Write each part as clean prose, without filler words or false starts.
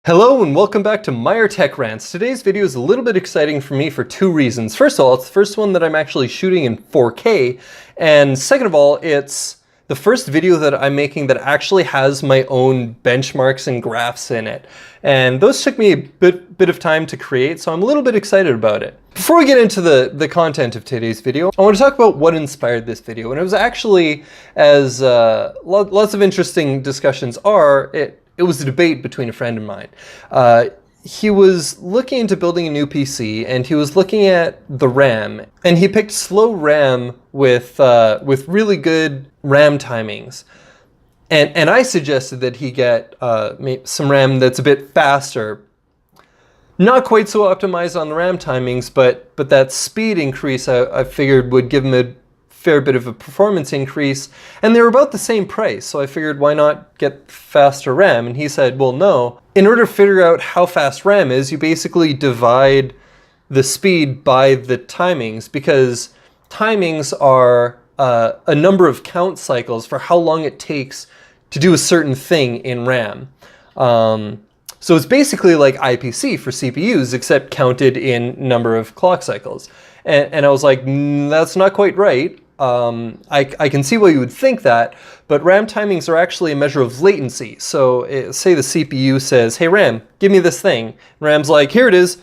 Hello and welcome back to Meyer Tech Rants. Today's video is a little bit exciting for me for two reasons. First of all, it's the first one that I'm actually shooting in 4K, and second of all, it's the first video that I'm making that actually has my own benchmarks and graphs in it. And those took me a bit of time to create, so I'm a little bit excited about it. Before we get into the content of today's video, I want to talk about what inspired this video. And it was actually, as lots of interesting discussions are, it was a debate between a friend of mine. He was looking into building a new PC, and he was looking at the RAM, and he picked slow RAM with really good RAM timings. And I suggested that he get some RAM that's a bit faster. Not quite so optimized on the RAM timings, but that speed increase I figured would give him a fair bit of a performance increase, and they were about the same price, so I figured why not get faster RAM? And he said, well, no. In order to figure out how fast RAM is, you basically divide the speed by the timings, because timings are a number of count cycles for how long it takes to do a certain thing in RAM. So it's basically like IPC for CPUs, except counted in number of clock cycles. And I was like, that's not quite right. I can see why you would think that, but RAM timings are actually a measure of latency. So say the CPU says, hey RAM, give me this thing. RAM's like, here it is,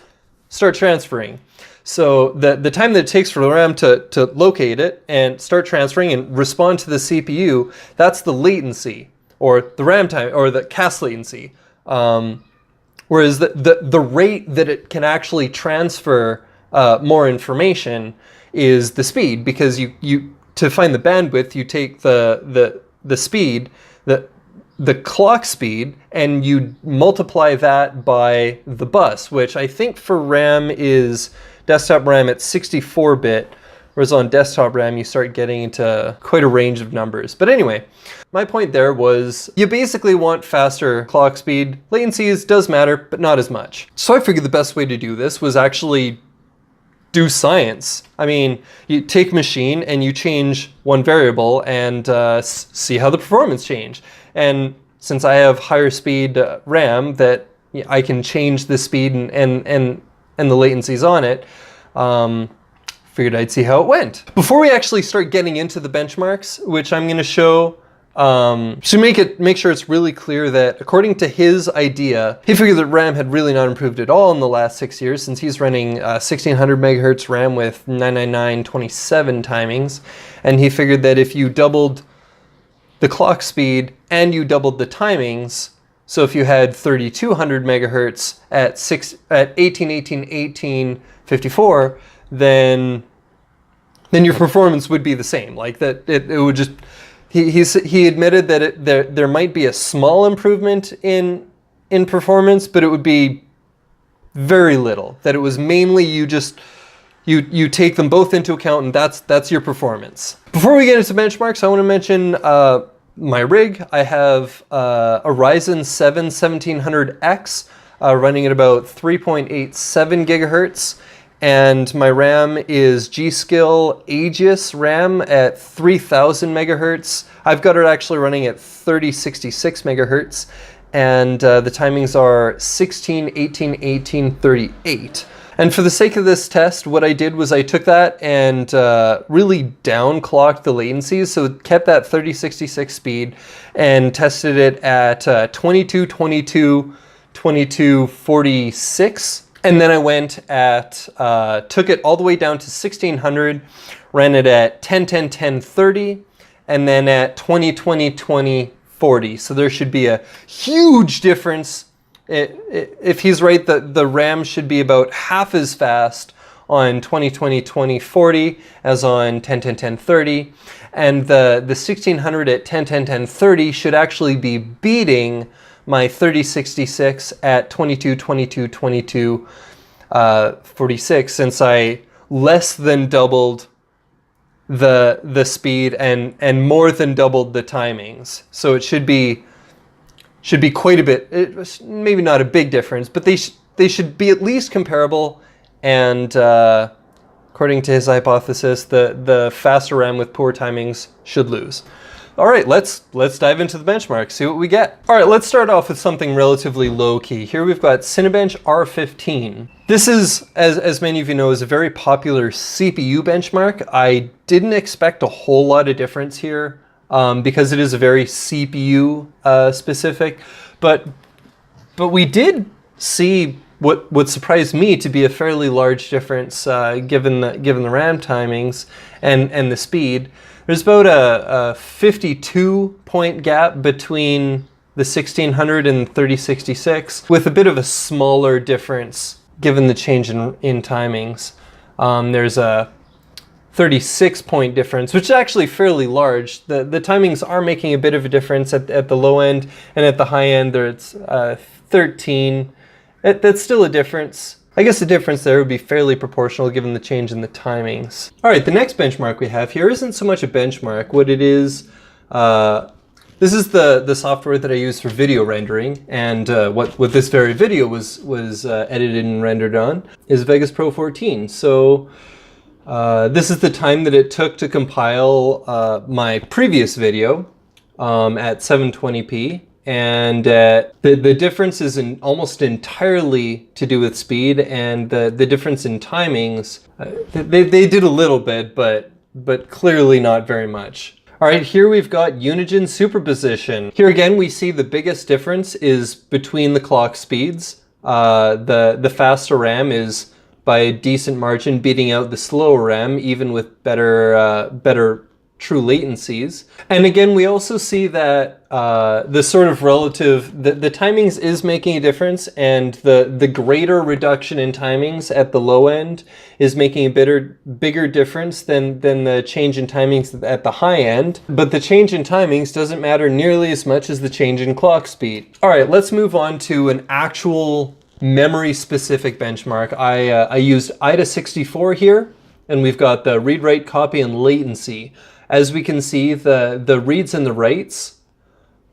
start transferring. So the time that it takes for the RAM to locate it and start transferring and respond to the CPU, that's the latency, or the RAM time, or the CAS latency. Whereas the rate that it can actually transfer more information is the speed, because you to find the bandwidth, you take the speed, the clock speed, and you multiply that by the bus, which I think for RAM is desktop RAM at 64-bit, whereas on desktop RAM you start getting into quite a range of numbers. But anyway, my point there was you basically want faster clock speed. Latencies does matter, but not as much. So I figured the best way to do this was actually do science. I mean, you take a machine and you change one variable and see how the performance change. And since I have higher speed RAM, that I can change the speed and the latencies on it, figured I'd see how it went. Before we actually start getting into the benchmarks, which I'm going to show, to make sure it's really clear that according to his idea, he figured that RAM had really not improved at all in the last 6 years, since he's running 1600 megahertz RAM with 99927 timings, and he figured that if you doubled the clock speed and you doubled the timings, so if you had 3200 megahertz at 18, then your performance would be the same. Like that, it would just. He admitted that there might be a small improvement in performance, but it would be very little. That it was mainly you take them both into account, and that's your performance. Before we get into benchmarks, I want to mention my rig. I have a Ryzen 7 1700X running at about 3.87 gigahertz. And my RAM is G.Skill Aegis RAM at 3000 megahertz. I've got it actually running at 3066 megahertz. And the timings are 16, 18, 18, 38. And for the sake of this test, what I did was I took that and really downclocked the latencies. So it kept that 3066 speed and tested it at 22, 22, 22, 46. And then I went took it all the way down to 1600, ran it at 10, 10, 10, 30, and then at 20, 20, 20, 40. So there should be a huge difference. If he's right, the RAM should be about half as fast on 20, 20, 20, 40 as on 10, 10, 10, 30. And the 1600 at 10, 10, 10, 30 should actually be beating my 3066 at 22, 22, 22, 46, since I less than doubled the speed and more than doubled the timings. So it should be quite a bit, maybe not a big difference, but they should be at least comparable. And according to his hypothesis, the faster RAM with poor timings should lose. All right, let's dive into the benchmark, see what we get. All right, let's start off with something relatively low key. Here we've got Cinebench R15. This is, as many of you know, is a very popular CPU benchmark. I didn't expect a whole lot of difference here because it is a very CPU specific, but we did see what surprised me to be a fairly large difference given the RAM timings and the speed. There's about a 52 point gap between the 1600 and 3066, with a bit of a smaller difference given the change in timings. There's a 36 point difference, which is actually fairly large. The timings are making a bit of a difference at the low end, and at the high end there's 13. That's still a difference. I guess the difference there would be fairly proportional given the change in the timings. All right, the next benchmark we have here isn't so much a benchmark. What it is, this is the software that I use for video rendering, and what this very video was edited and rendered on is Vegas Pro 14. So this is the time that it took to compile my previous video at 720p. And the difference is almost entirely to do with speed, and the difference in timings, they did a little bit, but clearly not very much. All right, here we've got Unigine superposition. Here again, we see the biggest difference is between the clock speeds. The faster RAM is by a decent margin beating out the slower RAM, even with better true latencies. And again, we also see that the sort of relative, the timings is making a difference, and the greater reduction in timings at the low end is making a bigger difference than the change in timings at the high end. But the change in timings doesn't matter nearly as much as the change in clock speed. All right, let's move on to an actual memory specific benchmark. I used IDA64 here, and we've got the read, write, copy, and latency. As we can see, the reads and the writes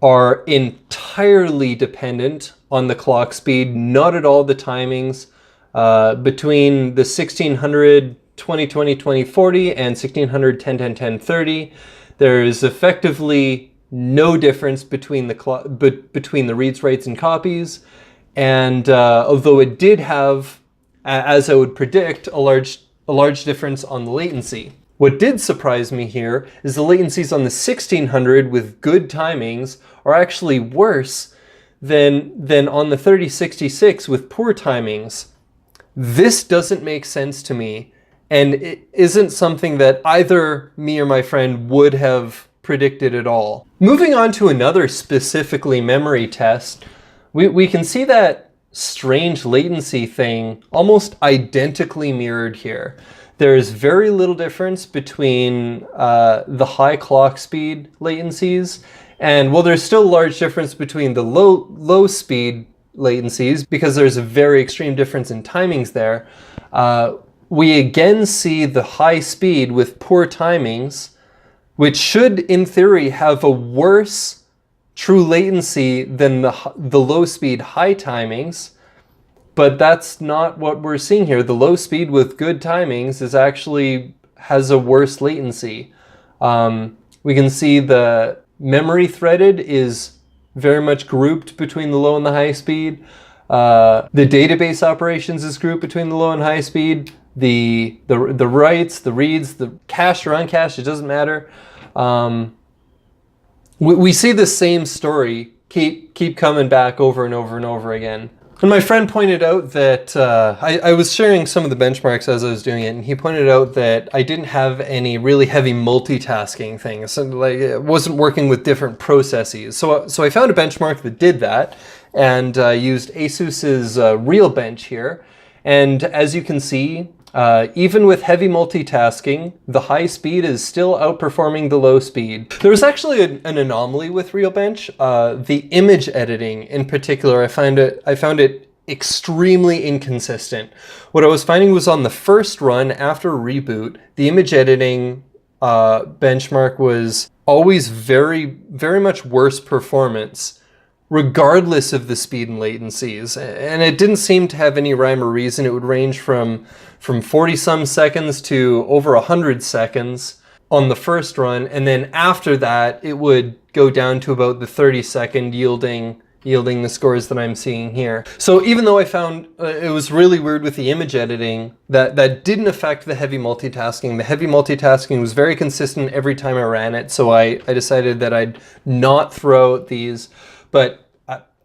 are entirely dependent on the clock speed, not at all the timings. Between the 1600 2020 2040 and 1600 1010 1030, there's effectively no difference between the reads, writes, and copies. And although it did have, as I would predict, a large difference on the latency. What did surprise me here is the latencies on the 1600 with good timings are actually worse than on the 3066 with poor timings. This doesn't make sense to me, and it isn't something that either me or my friend would have predicted at all. Moving on to another specifically memory test, we can see that strange latency thing almost identically mirrored here. There is very little difference between the high clock speed latencies, and well, there's still a large difference between the low speed latencies because there's a very extreme difference in timings there. We again see the high speed with poor timings, which should in theory have a worse true latency than the low speed high timings. But that's not what we're seeing here. The low speed with good timings has a worse latency. We can see the memory threaded is very much grouped between the low and the high speed. The database operations is grouped between the low and high speed. The writes, the reads, the cached or uncached, it doesn't matter. We see the same story keep coming back over and over and over again. And my friend pointed out that I was sharing some of the benchmarks as I was doing it, and he pointed out that I didn't have any really heavy multitasking things, so like it wasn't working with different processes. So I found a benchmark that did that, and used ASUS's RealBench here. And as you can see, even with heavy multitasking, the high speed is still outperforming the low speed. There was actually an anomaly with RealBench. The image editing in particular, I found it extremely inconsistent. What I was finding was on the first run after reboot, the image editing benchmark was always very, very much worse performance, regardless of the speed and latencies. And it didn't seem to have any rhyme or reason. It would range from 40 some seconds to over 100 seconds. on the first run, and then after that it would go down to about the 30-second, yielding the scores that I'm seeing here. So even though I found it was really weird with the image editing, that didn't affect the heavy multitasking. The heavy multitasking was very consistent every time I ran it, so I decided that I'd not throw out these, but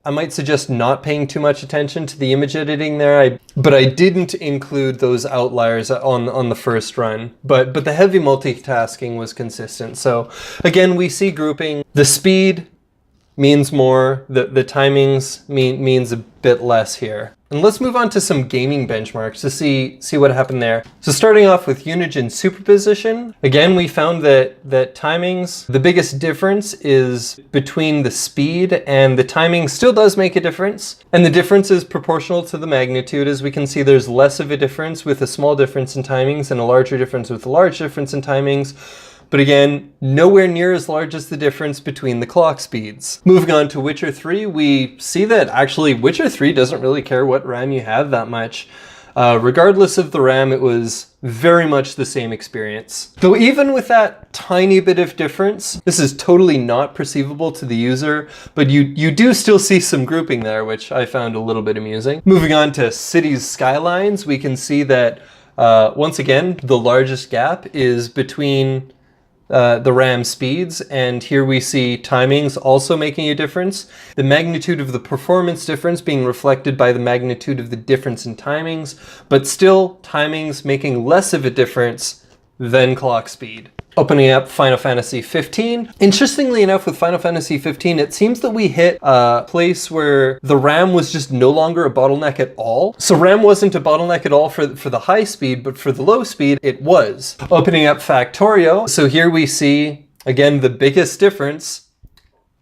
I might suggest not paying too much attention to the image editing there, but I didn't include those outliers on the first run. But the heavy multitasking was consistent. So again, we see grouping. The speed means more, the timings means a bit less here. And let's move on to some gaming benchmarks to see what happened there. So starting off with Unigine superposition, again, we found that timings, the biggest difference is between the speed, and the timing still does make a difference. And the difference is proportional to the magnitude. As we can see, there's less of a difference with a small difference in timings and a larger difference with a large difference in timings. But again, nowhere near as large as the difference between the clock speeds. Moving on to Witcher 3, we see that actually Witcher 3 doesn't really care what RAM you have that much. Regardless of the RAM, it was very much the same experience. Though even with that tiny bit of difference, this is totally not perceivable to the user, but you do still see some grouping there, which I found a little bit amusing. Moving on to Cities Skylines, we can see that once again, the largest gap is between the RAM speeds, and here we see timings also making a difference. The magnitude of the performance difference being reflected by the magnitude of the difference in timings, but still timings making less of a difference than clock speed. Opening up Final Fantasy 15. Interestingly enough, with Final Fantasy 15, it seems that we hit a place where the RAM was just no longer a bottleneck at all. So RAM wasn't a bottleneck at all for the high speed, but for the low speed, it was. Opening up Factorio. So here we see, again, the biggest difference,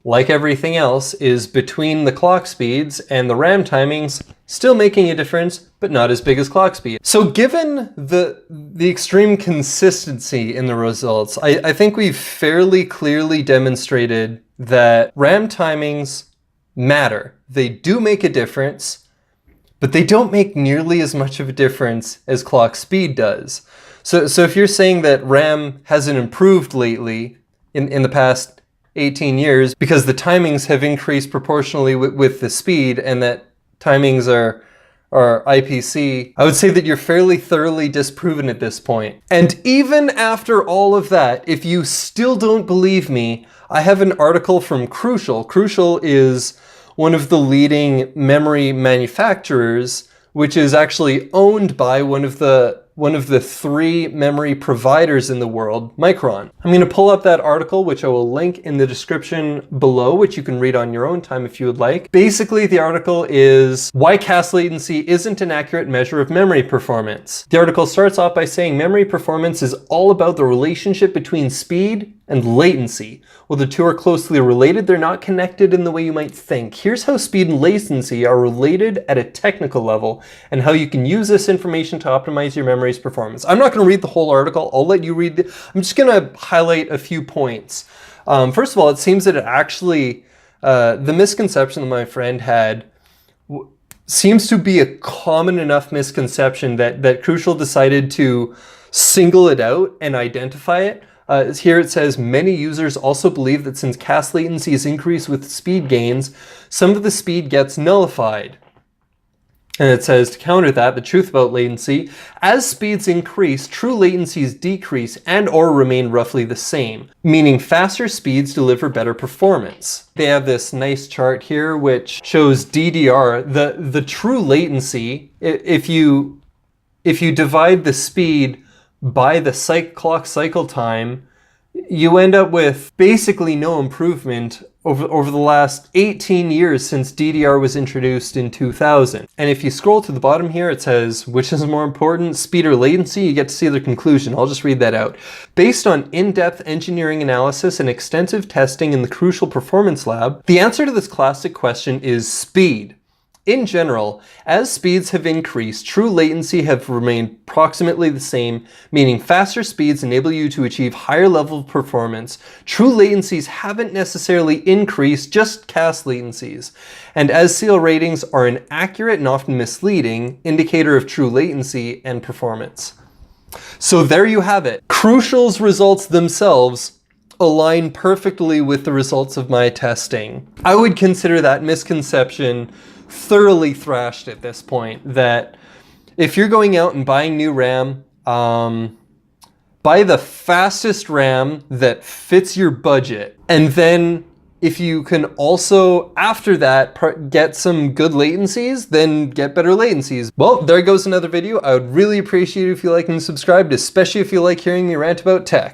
like everything else, is between the clock speeds, and the RAM timings still making a difference, but not as big as clock speed. So given the extreme consistency in the results, I think we've fairly clearly demonstrated that RAM timings matter. They do make a difference, but they don't make nearly as much of a difference as clock speed does. So if you're saying that RAM hasn't improved lately in the past 18 years because the timings have increased proportionally with the speed, and that timings are IPC, I would say that you're fairly thoroughly disproven at this point. And even after all of that, if you still don't believe me, I have an article from Crucial. Crucial is one of the leading memory manufacturers, which is actually owned by one of the three memory providers in the world, Micron. I'm going to pull up that article, which I will link in the description below, which you can read on your own time if you would like. Basically, the article is why CAS latency isn't an accurate measure of memory performance. The article starts off by saying memory performance is all about the relationship between speed and latency. While the two are closely related, they're not connected in the way you might think. Here's how speed and latency are related at a technical level, and how you can use this information to optimize your memory's performance. I'm not going to read the whole article. I'll let you read I'm just going to highlight a few points. First of all, it seems that it actually, the misconception that my friend had seems to be a common enough misconception that Crucial decided to single it out and identify it. Here it says, many users also believe that since CAS latency is increased with speed gains, some of the speed gets nullified. And it says, to counter that, the truth about latency, as speeds increase, true latencies decrease and or remain roughly the same, meaning faster speeds deliver better performance. They have this nice chart here which shows DDR, the true latency. If you divide the speed by the clock cycle time, you end up with basically no improvement over the last 18 years since DDR was introduced in 2000. And if you scroll to the bottom here, it says, which is more important, speed or latency? You get to see the conclusion. I'll just read that out. Based on in-depth engineering analysis and extensive testing in the Crucial Performance Lab, the answer to this classic question is speed. In general, as speeds have increased, true latency have remained approximately the same, meaning faster speeds enable you to achieve higher level of performance. True latencies haven't necessarily increased, just CAS latencies. And as CL ratings are an accurate and often misleading indicator of true latency and performance. So there you have it. Crucial's results themselves align perfectly with the results of my testing. I would consider that misconception thoroughly thrashed at this point, that if you're going out and buying new RAM, buy the fastest RAM that fits your budget. And then if you can also, after that, get some good latencies, then get better latencies. Well, there goes another video. I would really appreciate it if you like and subscribed, especially if you like hearing me rant about tech.